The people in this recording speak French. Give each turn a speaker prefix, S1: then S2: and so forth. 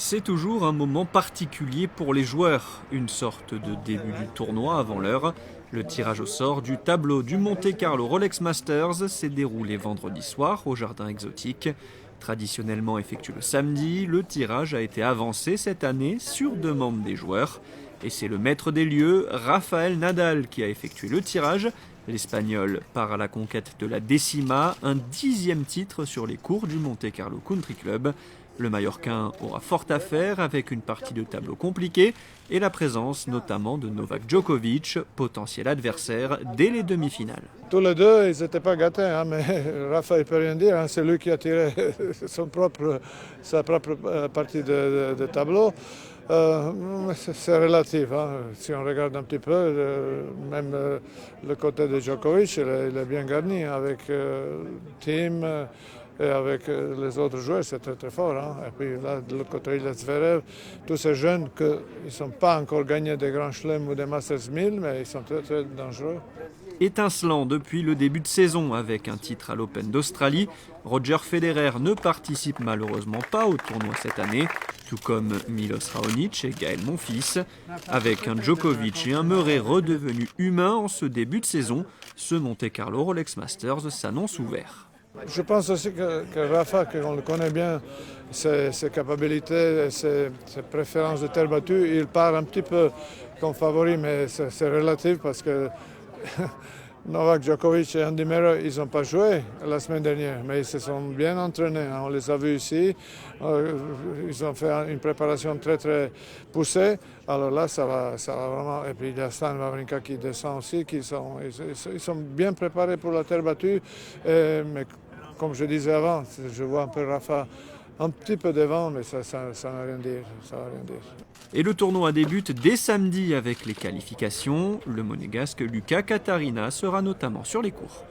S1: C'est toujours un moment particulier pour les joueurs, une sorte de début du tournoi avant l'heure. Le tirage au sort du tableau du Monte Carlo Rolex Masters s'est déroulé vendredi soir au Jardin Exotique. Traditionnellement effectué le samedi, le tirage a été avancé cette année sur demande des joueurs. Et c'est le maître des lieux, Rafael Nadal, qui a effectué le tirage. L'Espagnol part à la conquête de la Décima, un 10e titre sur les cours du Monte Carlo Country Club. Le Mallorquin aura fort à faire avec une partie de tableau compliquée et la présence notamment de Novak Djokovic, potentiel adversaire dès les demi-finales.
S2: Tous les deux, ils n'étaient pas gâtés, mais Rafa, il ne peut rien dire. C'est lui qui a tiré sa propre partie de tableau. C'est relatif. Si on regarde un petit peu, même le côté de Djokovic, il est bien garni avec Thiem et avec les autres joueurs, c'est très très fort. Et puis là, de l'autre côté, il y a Zverev, tous ces jeunes qui ne sont pas encore gagnés des grands chelems ou des Masters 1000, mais ils sont très très dangereux.
S1: Étincelant depuis le début de saison avec un titre à l'Open d'Australie, Roger Federer ne participe malheureusement pas au tournoi cette année, tout comme Milos Raonic et Gaël Monfils. Avec un Djokovic et un Murray redevenus humains en ce début de saison, ce Monte Carlo Rolex Masters s'annonce ouvert.
S2: Je pense aussi que Rafa, qu'on le connaît bien, ses capacités, ses préférences de terre battue, il part un petit peu comme favori, mais c'est relatif parce que Novak Djokovic et Andy Murray, ils n'ont pas joué la semaine dernière, mais ils se sont bien entraînés. On les a vus ici. Ils ont fait une préparation très très poussée. Alors là, ça va vraiment. Et puis il y a Stan Wawrinka qui descend aussi. Ils sont bien préparés pour la terre battue. Mais comme je disais avant, je vois un peu Rafa un petit peu devant, mais ça n'a rien dire. Ça va rien dire.
S1: Et le tournoi débute dès samedi avec les qualifications. Le monégasque Luca Katarina sera notamment sur les cours.